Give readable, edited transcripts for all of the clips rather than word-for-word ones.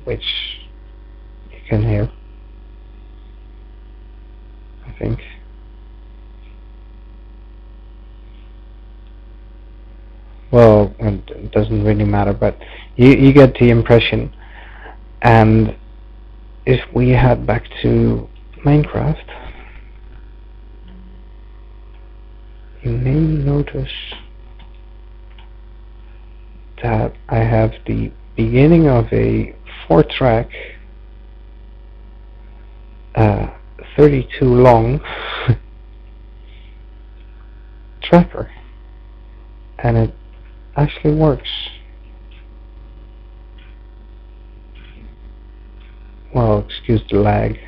which you can hear, I think. Well, it doesn't really matter, but you get the impression. And if we head back to Minecraft, you may notice that I have the beginning of a 4-track 32 long tracker, and it actually works. Well, excuse the lag.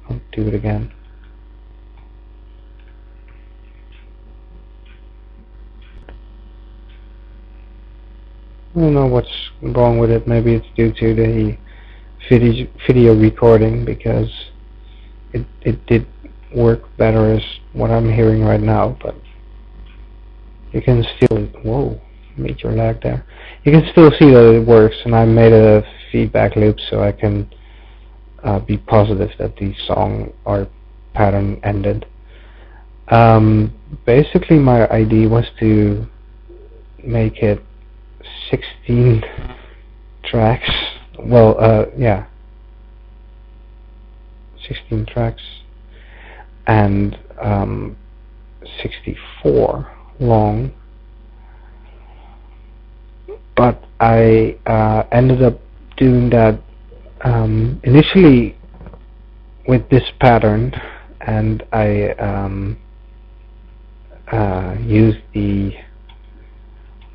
I'll do it again. I don't know what's wrong with it. Maybe it's due to the video recording, because it did work better as what I'm hearing right now, but you can still, whoa, major lag there. You can still see that it works, and I made a feedback loop so I can be positive that the song or pattern ended. Basically my idea was to make it 16 tracks. Well, yeah, 16 tracks and 64 long, but I ended up doing that initially with this pattern, and I used the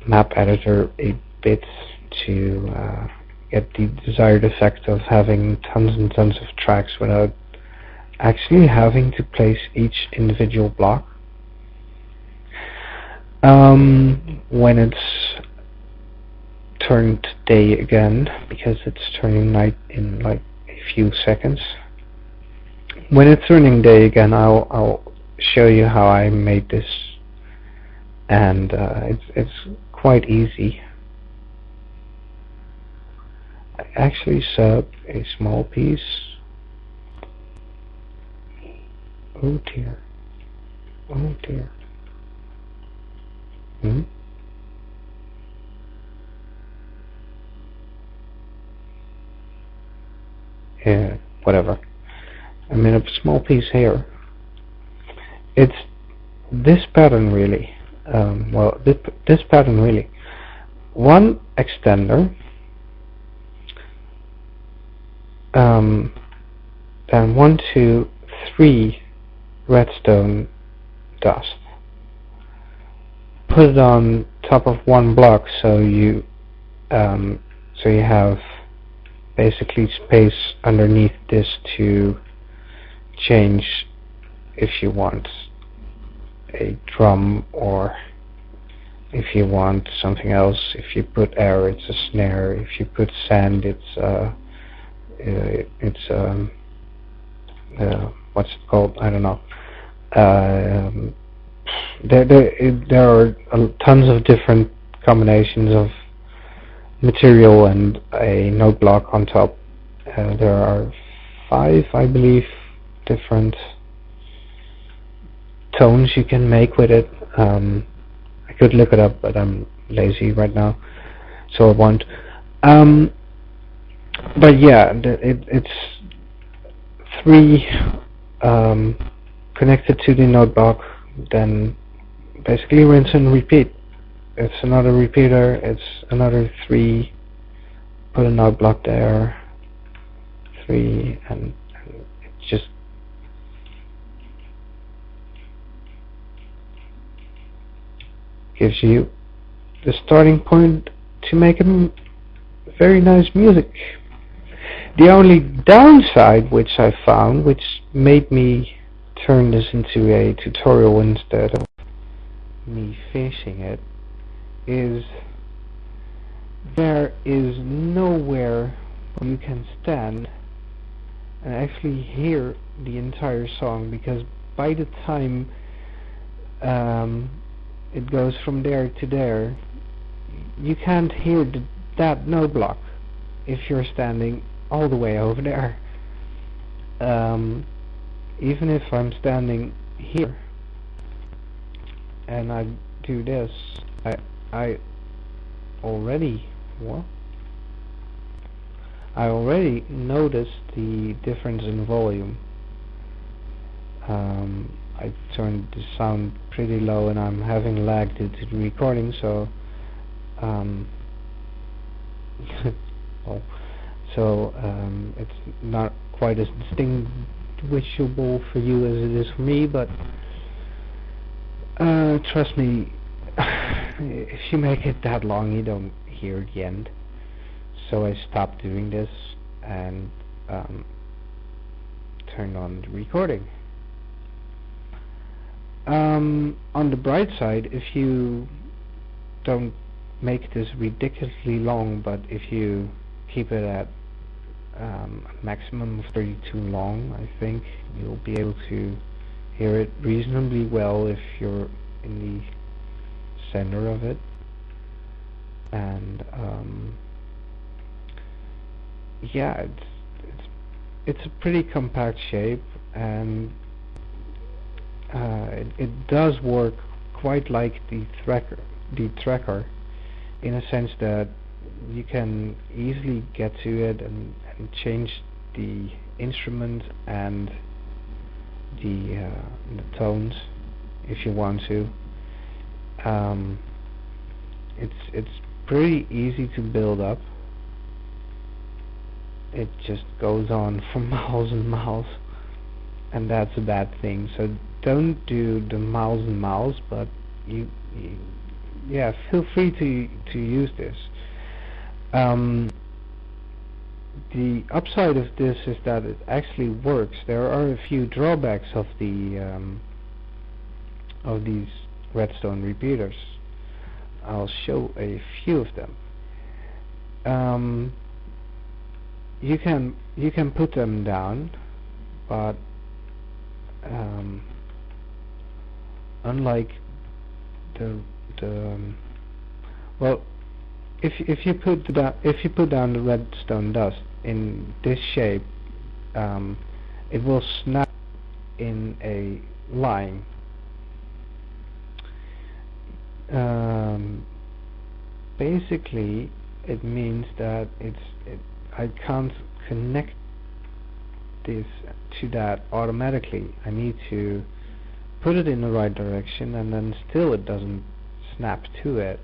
map editor a bit to get the desired effect of having tons and tons of tracks without actually having to place each individual block. When it's turned day again, because it's turning night in like a few seconds. When it's turning day again, I'll show you how I made this, and it's quite easy. I actually set up a small piece. Oh dear. Oh dear. Yeah, whatever. I made a small piece here. It's this pattern really. Well, this pattern really. One extender, then 1, 2, 3 redstone dust. Put it on top of one block, so you have basically space underneath this to change if you want a drum, or if you want something else. If you put air, it's a snare. If you put sand, it's what's it called? I don't know. There are tons of different combinations of material and a note block on top. There are 5, I believe, different tones you can make with it. I could look it up, but I'm lazy right now, so I won't. But yeah, it's 3 connected to the note block, then basically rinse and repeat. It's another repeater, it's another 3, put a note block there, 3, and it just gives you the starting point to make very nice music. The only downside which I found, which made me turn this into a tutorial instead of me finishing it, is there is nowhere where you can stand and actually hear the entire song, because by the time it goes from there to there, you can't hear that note block. if you're standing all the way over there. Even if I'm standing here and I do this, I already noticed the difference in volume. I turned the sound pretty low and I'm having lag due to the recording, so it's not quite as distinguishable for you as it is for me, but trust me, if you make it that long you don't hear the end. So I stopped doing this and turned on the recording. On the bright side, if you don't make this ridiculously long, but if you keep it at a maximum of 32 long, I think you'll be able to hear it reasonably well if you're in the center of it. And yeah, it's a pretty compact shape, and it does work quite like the tracker, in a sense that you can easily get to it and change the instrument and the tones if you want to. It's pretty easy to build up. It just goes on for miles and miles, and that's a bad thing. So don't do the miles and miles, but yeah, feel free to use this. The upside of this is that it actually works. There are a few drawbacks of the of these redstone repeaters. I'll show a few of them. You can put them down, but unlike well, if you put down the redstone dust in this shape, it will snap in a line. Basically, it means that I can't connect this to that automatically. I need to put it in the right direction, and then still it doesn't snap to it.